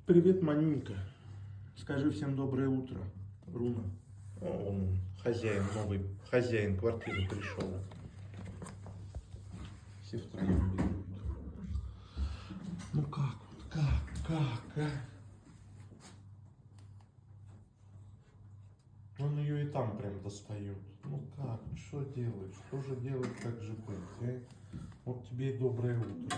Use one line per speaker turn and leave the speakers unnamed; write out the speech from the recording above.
Привет, Манюнька. Скажи всем доброе утро, Руна. О, он хозяин, новый хозяин квартиры пришел. Все втроем бегут. Ну как, вот как, а? Он ее и там прям достает. Ну как, что делать? Что же делать, как же быть, а? Вот тебе и доброе утро.